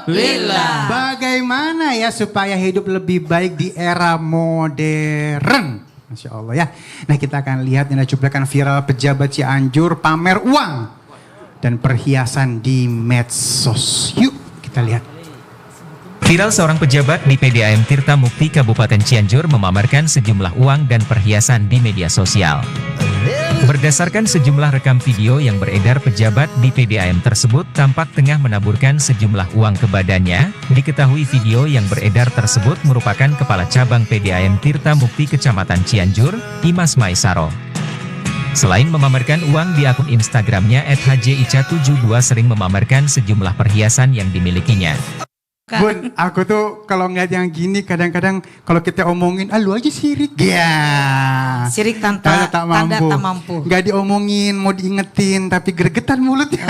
Lillah. Bagaimana ya supaya hidup lebih baik di era modern? Masya Allah ya. Nah kita akan lihat ini cuplikan viral pejabat Cianjur pamer uang dan perhiasan di medsos. Yuk kita lihat. Viral seorang pejabat di PDAM Tirta Mukti Kabupaten Cianjur memamerkan sejumlah uang dan perhiasan di media sosial. Berdasarkan sejumlah rekam video yang beredar, pejabat di PDAM tersebut tampak tengah menaburkan sejumlah uang ke badannya. Diketahui video yang beredar tersebut merupakan Kepala Cabang PDAM Tirta Mukti Kecamatan Cianjur, Imas Maisaro. Selain memamerkan uang di akun Instagramnya @hjIca72 sering memamerkan sejumlah perhiasan yang dimilikinya. Bun, aku tuh kalau ngeliat yang gini kadang-kadang kalau kita omongin, lu aja sirik. Ya. Sirik tanda tak mampu. Gak diomongin, mau diingetin, tapi gregetan mulutnya.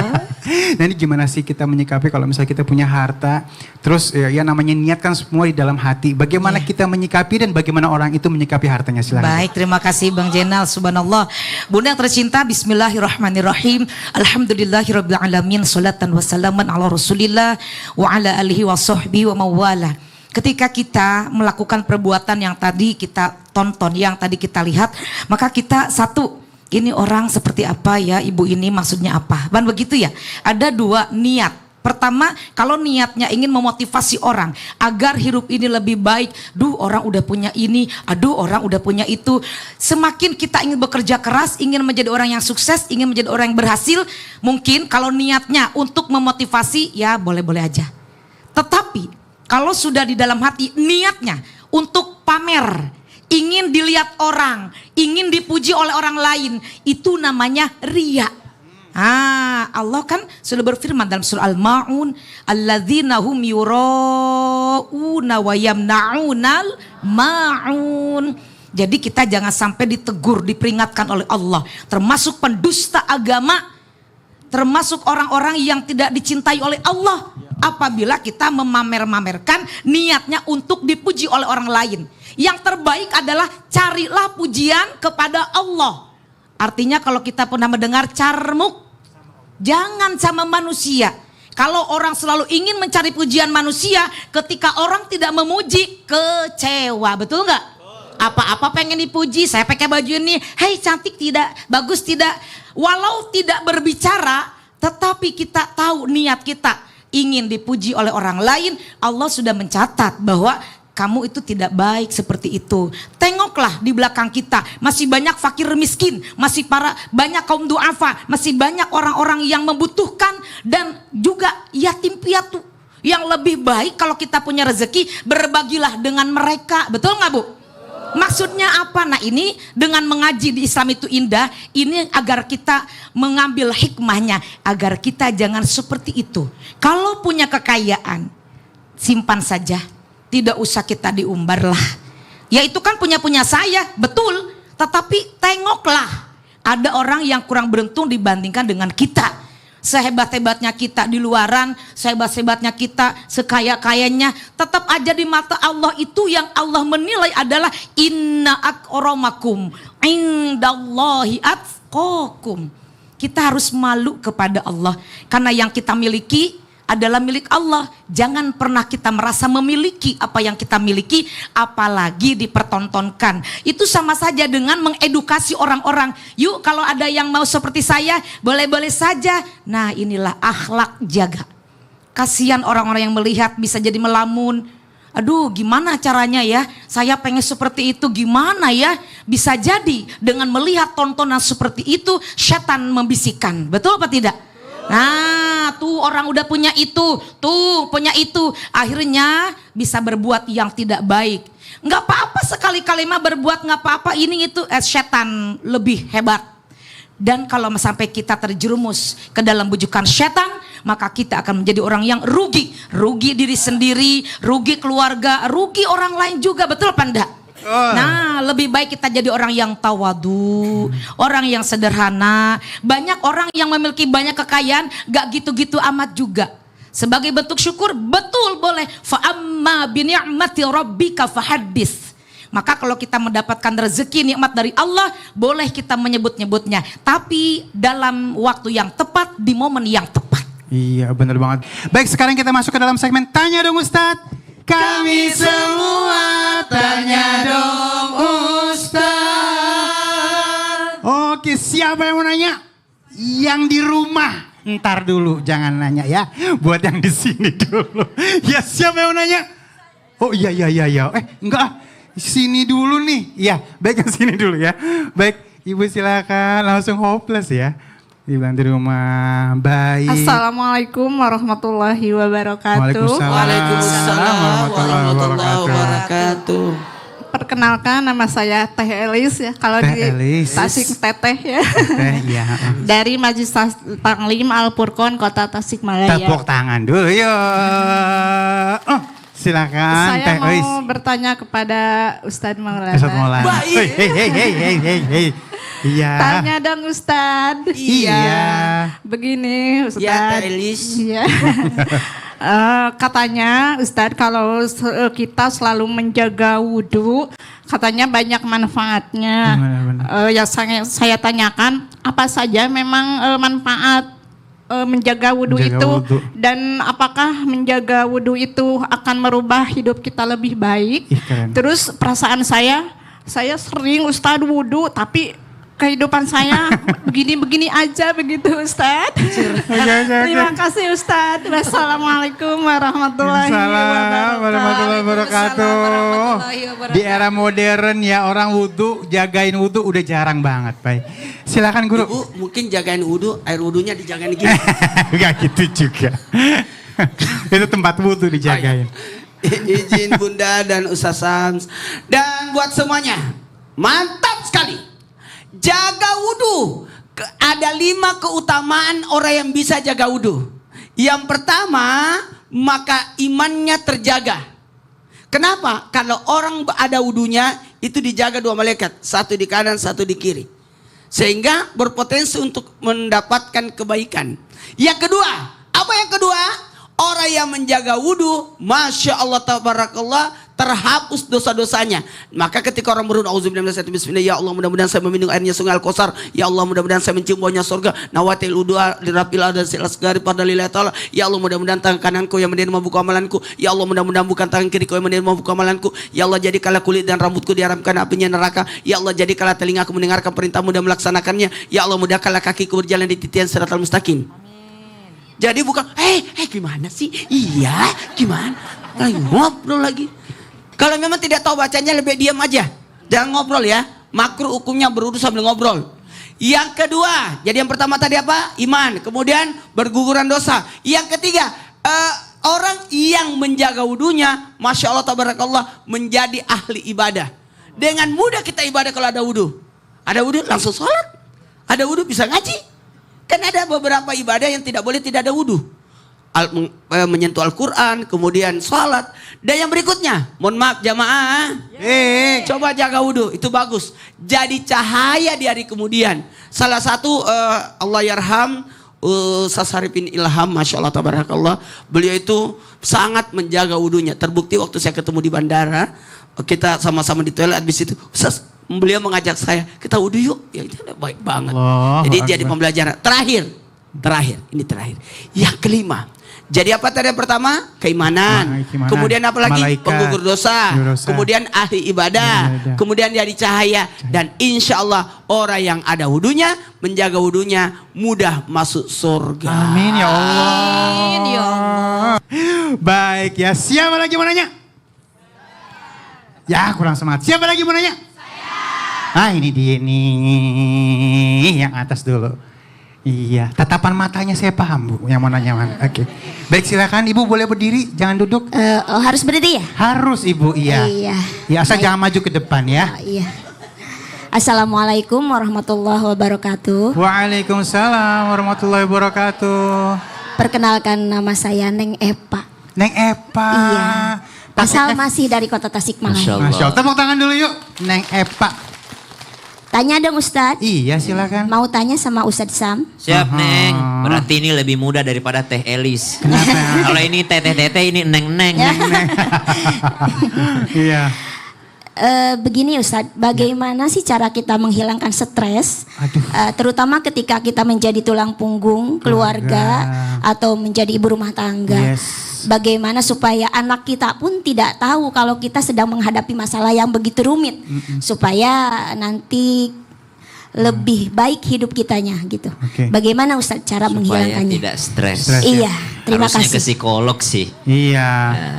Nah ini gimana sih kita menyikapi kalau misalnya kita punya harta, terus ya namanya niat kan semua di dalam hati. Bagaimana kita menyikapi dan bagaimana orang itu menyikapi hartanya, silakan. Baik, terima kasih Bang Jenal, subhanallah. Bunda yang tercinta, bismillahirrahmanirrahim. Alhamdulillahirrabbilalamin, salatan wassalaman ala rasulillah wa ala alihi wa sahbihi wa mawala. Ketika kita melakukan perbuatan yang tadi kita tonton, yang tadi kita lihat, maka kita satu, ini orang seperti apa ya, ibu ini maksudnya apa? Ban begitu ya. Ada dua niat. Pertama, kalau niatnya ingin memotivasi orang agar hidup ini lebih baik, orang udah punya ini, orang udah punya itu. Semakin kita ingin bekerja keras, ingin menjadi orang yang sukses, ingin menjadi orang yang berhasil, mungkin kalau niatnya untuk memotivasi, ya boleh-boleh aja. Tetapi kalau sudah di dalam hati niatnya untuk pamer, ingin dilihat orang, ingin dipuji oleh orang lain, itu namanya riya. Allah kan sudah berfirman dalam surah Al-Ma'un, alladzina hum yura'una wa yamna'unal ma'un. Jadi kita jangan sampai ditegur, diperingatkan oleh Allah, termasuk pendusta agama, termasuk orang-orang yang tidak dicintai oleh Allah, apabila kita memamer-mamerkan niatnya untuk dipuji oleh orang lain. Yang terbaik adalah carilah pujian kepada Allah. Artinya kalau kita pernah mendengar carmuk, jangan sama manusia. Kalau orang selalu ingin mencari pujian manusia, ketika orang tidak memuji, kecewa, betul nggak? Apa-apa pengen dipuji, saya pakai baju ini, hei cantik tidak, bagus tidak. Walau tidak berbicara, tetapi kita tahu niat kita ingin dipuji oleh orang lain, Allah sudah mencatat bahwa kamu itu tidak baik seperti itu. Tengoklah di belakang kita, masih banyak fakir miskin, masih banyak kaum duafa, masih banyak orang-orang yang membutuhkan dan juga yatim piatu. Yang lebih baik kalau kita punya rezeki, berbagilah dengan mereka. Betul nggak Bu? Maksudnya apa? Nah ini dengan mengaji di Islam itu indah, ini agar kita mengambil hikmahnya, agar kita jangan seperti itu. Kalau punya kekayaan, simpan saja, tidak usah kita diumbar lah. Ya itu kan punya saya, betul. Tetapi tengoklah, ada orang yang kurang beruntung dibandingkan dengan kita. Sehebat-hebatnya kita di luaran, sehebat-hebatnya kita, sekaya-kayanya, tetap aja di mata Allah itu yang Allah menilai adalah inna akramakum indallahi atqakum. Kita harus malu kepada Allah karena yang kita miliki adalah milik Allah. Jangan pernah kita merasa memiliki apa yang kita miliki, apalagi dipertontonkan. Itu sama saja dengan mengedukasi orang-orang. Yuk kalau ada yang mau seperti saya, boleh-boleh saja. Nah inilah akhlak jaga. Kasihan orang-orang yang melihat bisa jadi melamun. Aduh gimana caranya ya, saya pengen seperti itu, gimana ya. Bisa jadi dengan melihat tontonan seperti itu, setan membisikkan. Betul apa tidak? Nah tuh orang udah punya itu, tuh punya itu, akhirnya bisa berbuat yang tidak baik. Nggak apa-apa sekali-kali mah berbuat nggak apa-apa, ini itu setan lebih hebat. Dan kalau sampai kita terjerumus ke dalam bujukan setan, maka kita akan menjadi orang yang rugi. Rugi diri sendiri, rugi keluarga, rugi orang lain juga, betul apa enggak? Nah lebih baik kita jadi orang yang tawadu, orang yang sederhana. Banyak orang yang memiliki banyak kekayaan gak gitu-gitu amat juga. Sebagai bentuk syukur, betul boleh. Fa'amma bini'mati rabbika fahaddis. Maka kalau kita mendapatkan rezeki nikmat dari Allah, boleh kita menyebut-nyebutnya, tapi dalam waktu yang tepat, di momen yang tepat. Iya benar banget. Baik, sekarang kita masuk ke dalam segmen Tanya Dong Ustadz. Kami semua tanya dong Ustadz. Oke, siapa yang mau nanya? Yang di rumah. Ntar dulu, jangan nanya ya. Buat yang di sini dulu. Ya, siapa yang mau nanya? Oh iya. Enggak. Sini dulu nih. Iya, baik yang sini dulu ya. Baik, Ibu silakan langsung hopeless ya. Dibilang di rumah. Baik. Assalamualaikum warahmatullahi wabarakatuh. Waalaikumsalam warahmatullahi wabarakatuh. Perkenalkan, nama saya Teh Elis ya. Kalau Teh di Elis. Tasik Teteh ya. Iya. Dari Majelis Taklim Al Furqon Kota Tasikmalaya. Tepuk tangan dulu yuk. Oh, silakan Teh Saya Elis. mau bertanya kepada Ustadz Maulana. Ustadz Maulana. Baik. Hei. Iya. Tanya dong Ustadz. Iya. Begini Ustadz. Ya, Teh Elis. Iya. Katanya Ustadz kalau kita selalu menjaga wudhu, katanya banyak manfaatnya. Benar. Yang saya tanyakan apa saja memang manfaat menjaga wudhu Menjaga itu wudhu. dan apakah menjaga wudhu itu akan merubah hidup kita lebih baik? Ih, keren. Terus perasaan saya sering Ustadz wudhu tapi kehidupan saya begini-begini aja begitu Ustadz. Oke. Terima kasih Ustadz. Wassalamualaikum warahmatullahi warahmatullahi wabarakatuh. warahmatullahi wabarakatuh. Di era modern ya orang wudhu, jagain wudhu udah jarang banget, Pak. Silakan guru. Ibu mungkin jagain wudhu, air wudhunya dijagain gini. Enggak gitu juga. Itu tempat wudhu dijagain. Izin Bunda dan Ustaz Sams. Dan buat semuanya, mantap sekali. Jaga wudhu. Ada 5 keutamaan orang yang bisa jaga wudhu. Yang pertama, maka imannya terjaga. Kenapa? Kalau orang ada wudhunya, itu dijaga 2 malaikat. 1 di kanan, 1 di kiri. Sehingga berpotensi untuk mendapatkan kebaikan. Yang kedua, apa yang kedua? Orang yang menjaga wudhu, Masya Allah tabarakallah, terhapus dosa-dosanya. Maka ketika orang berwudhu, auzubillahi minasyaitonir rajim, bismillah, ya Allah mudah-mudahan saya meminum airnya sungai Al-Kausar, ya Allah mudah-mudahan saya mencium baunya surga, nawatil udua dirapil dan silas gari pada lillahi ta'ala, ya Allah mudah-mudahan tangan kananku yang menerima buku amalanku, ya Allah mudah-mudahan bukan tangan kiriku yang menerima buku amalanku, ya Allah jadikanlah kulit dan rambutku diharamkan apinya neraka, ya Allah jadikanlah telingaku mendengarkan perintahmu dan melaksanakannya, ya Allah mudahkanlah kakiku berjalan di titian siratal mustaqim. Jadi bukan, gimana sih? Iya, gimana? Lagi ngobrol lagi. Kalau memang tidak tahu bacanya lebih diam aja. Jangan ngobrol ya. Makruh hukumnya berwudu sambil ngobrol. Yang kedua, jadi yang pertama tadi apa? Iman. Kemudian berguguran dosa. Yang ketiga, orang yang menjaga wudunya, Masya Allah tabarakallah, menjadi ahli ibadah. Dengan mudah kita ibadah kalau ada wudu. Ada wudu langsung sholat. Ada wudu bisa ngaji. Kan ada beberapa ibadah yang tidak boleh tidak ada wudu. Menyentuh Al-Quran, kemudian sholat. Dan yang berikutnya, mohon maaf jamaah, coba jaga wudu, itu bagus. Jadi cahaya di hari kemudian. Salah satu Allah yarham, Ustaz Haripin Ilham, Masya Allah tabarakallah, beliau itu sangat menjaga wudunya. Terbukti waktu saya ketemu di bandara, kita sama-sama di toilet, habis itu Ustaz, beliau mengajak saya, kita wudhu yuk. Ya itu baik banget. Jadi jadi pembelajaran. Terakhir, ini terakhir. Yang kelima. Jadi apa tadi yang pertama? Keimanan. Kemudian apa lagi? Malaikat. Penggugur dosa. Kemudian ahli ibadah. Kemudian jadi cahaya. Dan insya Allah orang yang ada wudunya, menjaga wudunya, mudah masuk surga. Amin ya Allah. Amin ya Allah. Baik ya, siapa lagi mau nanya? Ya kurang semangat. Siapa lagi mau nanya? Ah ini dia nih, yang atas dulu. Iya, tatapan matanya saya paham Bu, yang mau nanya mana. Oke. Baik silakan Ibu boleh berdiri, jangan duduk. Harus berdiri ya? Harus Ibu, iya. Iya. Ya asal Baik. jangan maju ke depan ya. Iya. Assalamualaikum warahmatullahi wabarakatuh. Waalaikumsalam warahmatullahi wabarakatuh. Perkenalkan nama saya Neng Epa. Neng Epa. Iya. Asal Takutnya- masih dari Kota Tasikmalaya. Masya Allah. Tepuk tangan dulu yuk. Neng Epa. Tanya dong Ustadz. Iya silakan. Mau tanya sama Ustadz Sam? Siap Neng, berarti ini lebih mudah daripada Teh Elis. Kalau ini Teteh ini Neng-Neng. Iya. Begini Ustadz, bagaimana sih cara kita menghilangkan stres, terutama ketika kita menjadi tulang punggung keluarga atau menjadi ibu rumah tangga. Bagaimana supaya anak kita pun tidak tahu kalau kita sedang menghadapi masalah yang begitu rumit, supaya nanti lebih baik hidup kitanya gitu. Bagaimana Ustadz cara menghilangkannya? Tidak stres. Iya, terima Harusnya kasih. ke psikolog sih. Iya,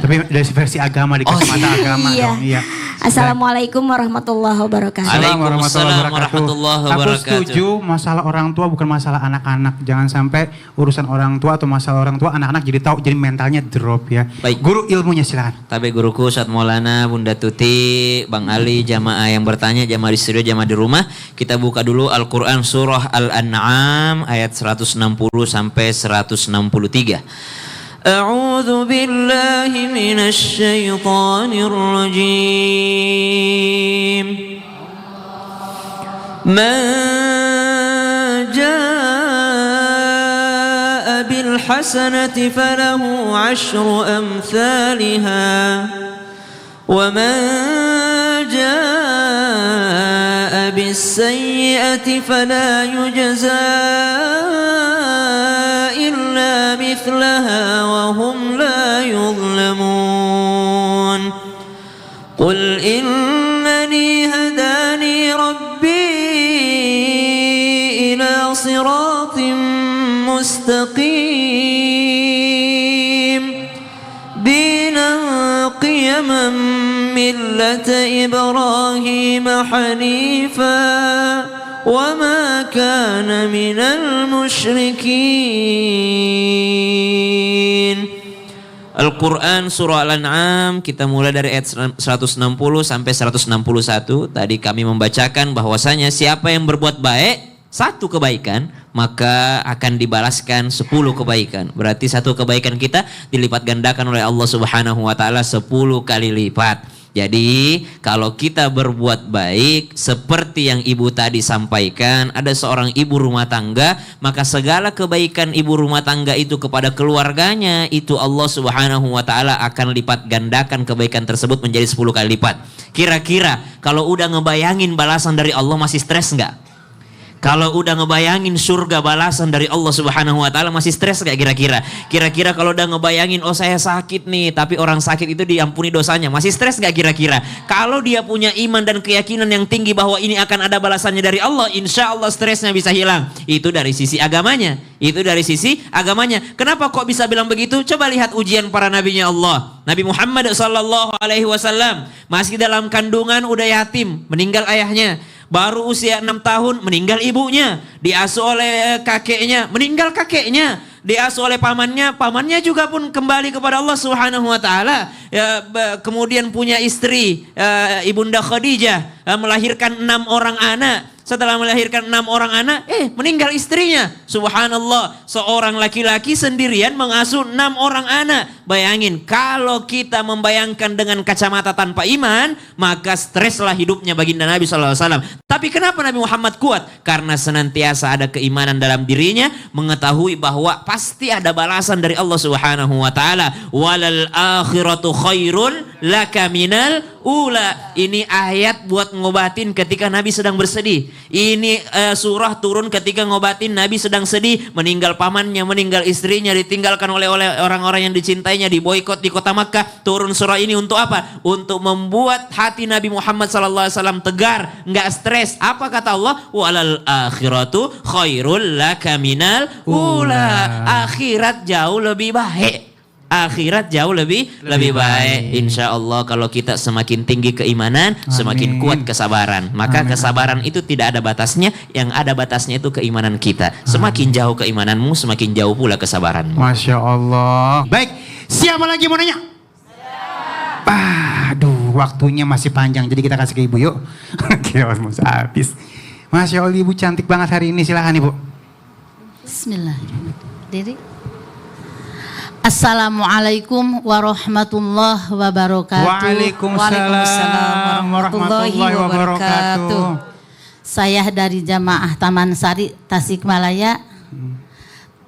tapi dari versi agama di kacamata agama dong. Iya. Assalamualaikum warahmatullahi wabarakatuh. Waalaikumsalam warahmatullahi Aku wabarakatuh. setuju, masalah orang tua bukan masalah anak-anak. Jangan sampai urusan orang tua atau masalah orang tua anak-anak jadi tahu, jadi mentalnya drop ya. Baik. Guru ilmunya silakan. Tapi guruku Ustadz Maulana, Bunda Tuti, Bang Ali, jamaah yang bertanya, jamaah di studio, jamaah di rumah. Kita buka dulu Al-Quran surah Al-An'am ayat 160 sampai 163. A'udzu billahi minasy syaithanir rajim. Man jaa'a bil hasanati falahu 'asyru amsalha wa man jaa'a bis sayyi'ati fala yujzaa إلا مثلها وهم لا يظلمون قل إنني هداني ربي إلى صراط مستقيم دينا قيما ملة إبراهيم حنيفا وما كان من المشركين. Al-Quran surah Al-An'am, kita mulai dari ayat 160 sampai 161. Tadi kami membacakan bahwasanya siapa yang berbuat baik satu kebaikan, maka akan dibalaskan 10 kebaikan. Berarti satu kebaikan kita dilipat gandakan oleh Allah Subhanahu wa taala 10 kali lipat. Jadi kalau kita berbuat baik seperti yang ibu tadi sampaikan, ada seorang ibu rumah tangga, maka segala kebaikan ibu rumah tangga itu kepada keluarganya, itu Allah Subhanahu wa taala akan lipat gandakan kebaikan tersebut menjadi 10 kali lipat. Kira-kira kalau udah ngebayangin balasan dari Allah masih stres enggak? Kalau udah ngebayangin surga balasan dari Allah Subhanahu wa taala masih stres gak kira-kira? Kira-kira kalau udah ngebayangin, oh saya sakit nih, tapi orang sakit itu diampuni dosanya, masih stres gak kira-kira? Kalau dia punya iman dan keyakinan yang tinggi bahwa ini akan ada balasannya dari Allah, insya Allah stresnya bisa hilang. Itu dari sisi agamanya. Itu dari sisi agamanya. Kenapa kok bisa bilang begitu? Coba lihat ujian para nabinya Allah. Nabi Muhammad SAW masih dalam kandungan udah yatim, meninggal ayahnya. Baru usia 6 tahun meninggal ibunya, diasuh oleh kakeknya, meninggal kakeknya, diasuh oleh pamannya, pamannya juga pun kembali kepada Allah Subhanahu wa taala. Kemudian punya istri, Ibunda Khadijah, melahirkan 6 orang anak. Setelah melahirkan 6 orang anak, meninggal istrinya. Subhanallah, seorang laki-laki sendirian mengasuh 6 orang anak. Bayangin, kalau kita membayangkan dengan kacamata tanpa iman, maka streslah hidupnya baginda Nabi SAW. Tapi kenapa Nabi Muhammad kuat? Karena senantiasa ada keimanan dalam dirinya, mengetahui bahwa pasti ada balasan dari Allah Subhanahu wa taala. Walal akhiratu khairun laka minal ula. Ini ayat buat ngobatin ketika Nabi sedang bersedih. Ini surah turun ketika ngobatin Nabi sedang sedih, meninggal pamannya, meninggal istrinya, ditinggalkan oleh orang-orang yang dicintainya, diboikot di kota Makkah. Turun surah ini untuk apa? Untuk membuat hati Nabi Muhammad SAW tegar, nggak stres. Apa kata Allah? Walal akhiratu khairul laka minal ula. Akhirat jauh lebih baik. Akhirat jauh lebih baik. Insya Allah kalau kita semakin tinggi keimanan, semakin kuat kesabaran. Maka kesabaran itu tidak ada batasnya. Yang ada batasnya itu keimanan kita. Semakin jauh keimananmu, semakin jauh pula kesabaranmu. Masya Allah. Baik, siapa lagi mau nanya? Aduh, waktunya masih panjang. Jadi kita kasih ke ibu yuk. Kira mau habis. Masya Allah, ibu cantik banget hari ini. Silakan ibu. Bismillahirrahmanirrahim. Diri. Assalamualaikum warahmatullahi wabarakatuh. Waalaikumsalam warahmatullahi wabarakatuh. Saya dari Jamaah Taman Sari Tasikmalaya.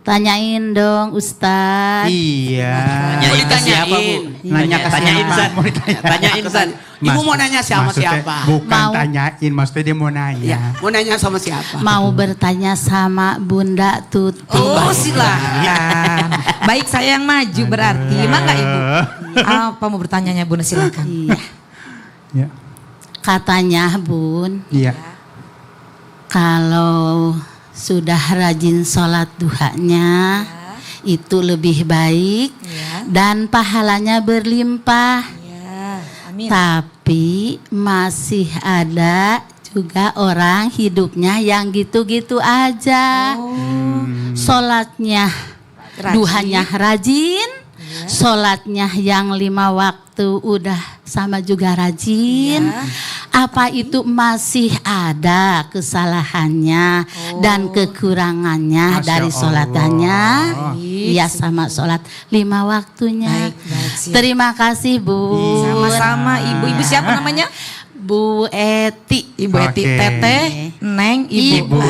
Tanyain dong Ustadz. Iya. Tanyain ke siapa, Bu? Nanya ke Tanyain, siapa? San. Mau ditanya. Tanyain, San. Ibu mau nanya sama Maksudnya siapa? Bukan Mau. tanyain, maksudnya dia mau nanya. Ya, mau nanya sama siapa? Mau bertanya sama Bunda Tuti. Oh silakan. Baik saya yang maju berarti. Mangga Ibu. Apa mau bertanyanya Bunda silakan. Iya. Ya. Katanya Bun, Iya. kalau sudah rajin sholat duhanya itu lebih baik dan pahalanya berlimpah. Ya, amin. Tapi masih ada juga orang hidupnya yang gitu-gitu aja. Sholatnya, Rajin. duhanya rajin, sholatnya yang 5 waktu udah sama juga rajin. Apa itu masih ada kesalahannya dan kekurangannya Masya dari sholatannya? Allah. Iya sama sholat 5 waktunya. Baik, siap. Terima kasih Bu. Sama-sama Ibu. Ibu siapa namanya? Bu Eti. Ibu Eti Oke. Teteh, Neng, Ibu.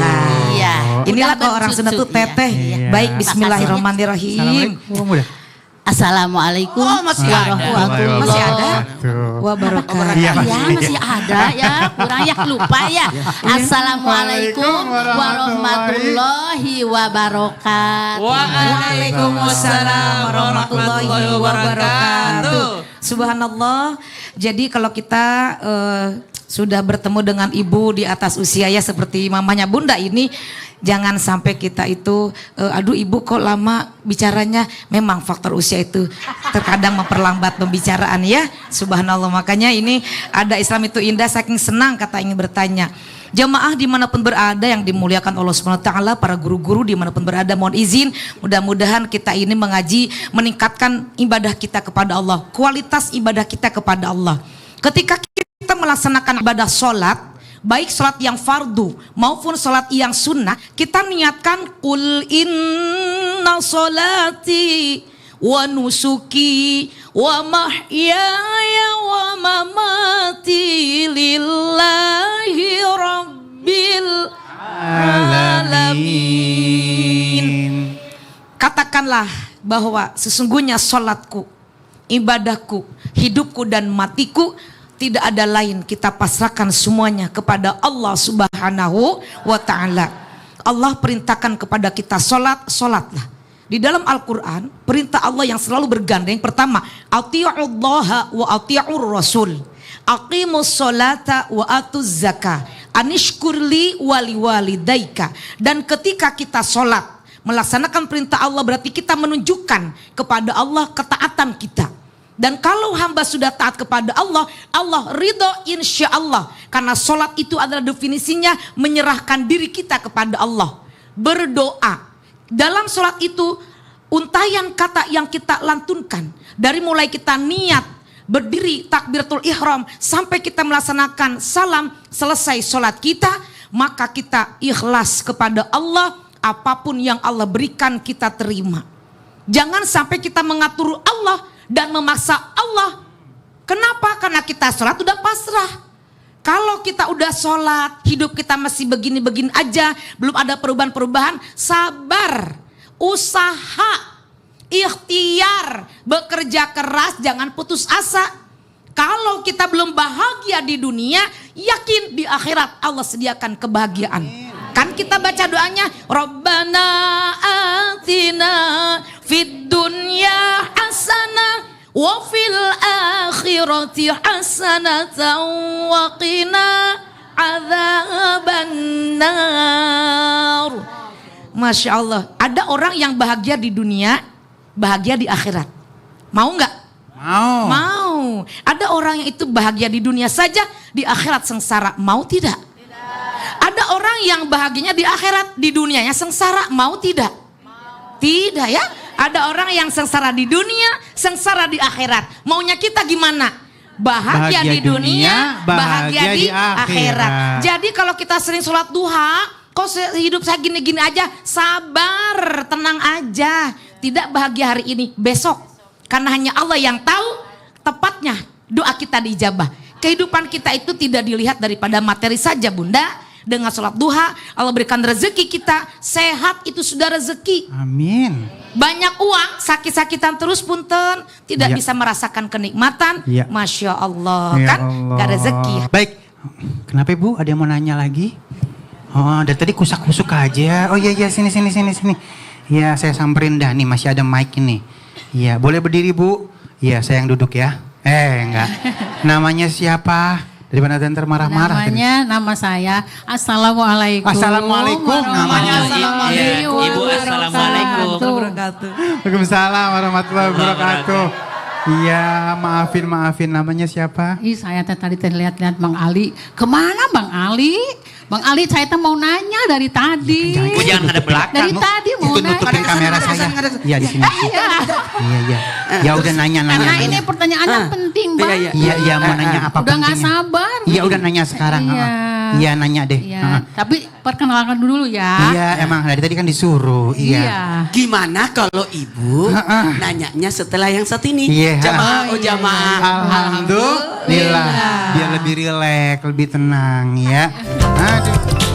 Iya. Inilah Udah kalau orang Sunda tuh bercucu, teteh. iya. Baik, bismillahirrahmanirrahim. Assalamualaikum udah. Assalamualaikum masih ada. warahmatullahi Masih ada? Tuh. Wabarakatuh. Iya, Ya masih ada ya, kurang ya lupa ya. Assalamualaikum warahmatullahi wabarakatuh. Waalaikumsalam warahmatullahi wabarakatuh. Subhanallah. Jadi kalau kita sudah bertemu dengan ibu di atas usia ya seperti mamanya Bunda ini, jangan sampai kita itu aduh ibu kok lama bicaranya. Memang faktor usia itu terkadang memperlambat pembicaraan ya. Subhanallah, makanya ini ada Islam itu indah, saking senang kata ingin bertanya. Jamaah dimanapun berada yang dimuliakan Allah SWT, para guru-guru dimanapun berada, mohon izin mudah-mudahan kita ini mengaji meningkatkan ibadah kita kepada Allah, kualitas ibadah kita kepada Allah. Ketika kita melaksanakan ibadah sholat, baik sholat yang fardu maupun sholat yang sunnah, kita niatkan qul inna sholati wa nusuki wa mahyaya wa mamati lillahi rabbil alamin. Katakanlah bahwa sesungguhnya sholatku, ibadahku, hidupku dan matiku tidak ada lain, kita pasrahkan semuanya kepada Allah Subhanahu wa ta'ala. Allah perintahkan kepada kita sholat, sholatlah. Di dalam Al-Quran, perintah Allah yang selalu bergandeng, pertama, ati'ullaha wa ati'ur rasul, aqimus sholata wa atuz zakah, anishkurli wali walidaika. Dan ketika kita sholat, melaksanakan perintah Allah berarti kita menunjukkan kepada Allah ketaatan kita. Dan kalau hamba sudah taat kepada Allah, Allah ridho insya Allah. Karena sholat itu adalah definisinya menyerahkan diri kita kepada Allah. Berdoa. Dalam sholat itu untayan kata yang kita lantunkan. Dari mulai kita niat, berdiri, takbiratul ihram, sampai kita melaksanakan salam, selesai sholat kita, maka kita ikhlas kepada Allah. Apapun yang Allah berikan kita terima. Jangan sampai kita mengatur Allah dan memaksa Allah. Kenapa? Karena kita sholat udah pasrah. Kalau kita udah sholat, hidup kita masih begini-begini aja, belum ada perubahan-perubahan, sabar, usaha, ikhtiar, bekerja keras, jangan putus asa. Kalau kita belum bahagia di dunia, yakin di akhirat Allah sediakan kebahagiaan. Kan kita baca doanya, Rabbana atina fid dunya hasanah wa fil akhirati hasanatan wa qina adzabannar. Masya Allah, ada orang yang bahagia di dunia, bahagia di akhirat. Mau nggak? Mau. Mau. Ada orang yang itu bahagia di dunia saja, di akhirat sengsara. Mau tidak? Ada orang yang bahagianya di akhirat, di dunianya sengsara. Mau tidak? Tidak ya. Ada orang yang sengsara di dunia, sengsara di akhirat. Maunya kita gimana? Bahagia di dunia, bahagia di akhirat. Jadi kalau kita sering sholat duha, kok hidup saya gini-gini aja, sabar, tenang aja. Tidak bahagia hari ini, besok. Karena hanya Allah yang tahu tepatnya doa kita diijabah. Kehidupan kita itu tidak dilihat daripada materi saja Bunda. dengan sholat duha, Allah berikan rezeki kita, sehat itu sudah rezeki. Amin. Banyak uang, sakit-sakitan terus punten, tidak Ya. bisa merasakan kenikmatan. Ya. Masya Allah, Ya kan Allah. gak rezeki. Baik, kenapa Ibu? Ada yang mau nanya lagi? Oh, dari tadi kusak-kusuk aja. Oh iya, sini. Iya, saya samperin dah nih, masih ada mic ini. Iya, boleh berdiri Bu? Iya, saya yang duduk ya. Enggak. Namanya siapa? Daripada nanti marah-marah. Nama saya Assalamualaikum. Assalamualaikum namanya. Assalamualaikum. Ibu, assalamualaikum. Waalaikumsalam warahmatullahi wabarakatuh. Iya, maafin. Namanya siapa? Ih, saya tadi lihat-lihat Bang Ali. Kemana Bang Ali? Bang Ali, saya mau nanya dari tadi. Ibu jangan ada belakang. Dari tadi mau Itu nanya. nutupin kamera saya. Iya, di sini. Iya. Ya udah nanya. Karena ini pertanyaannya penting banget. Iya, mau nanya apa Udah nggak pentingnya? sabar. Iya, udah nanya sekarang. Iya. Iya, nanya deh. Iya. Tapi perkenalkan dulu ya. Iya, emang dari tadi kan disuruh. Iya. Gimana kalau ibu nanyanya setelah yang satu ini? Iya. Jamaah. Alhamdulillah. Biar lebih rileks, lebih tenang ya. Aduh.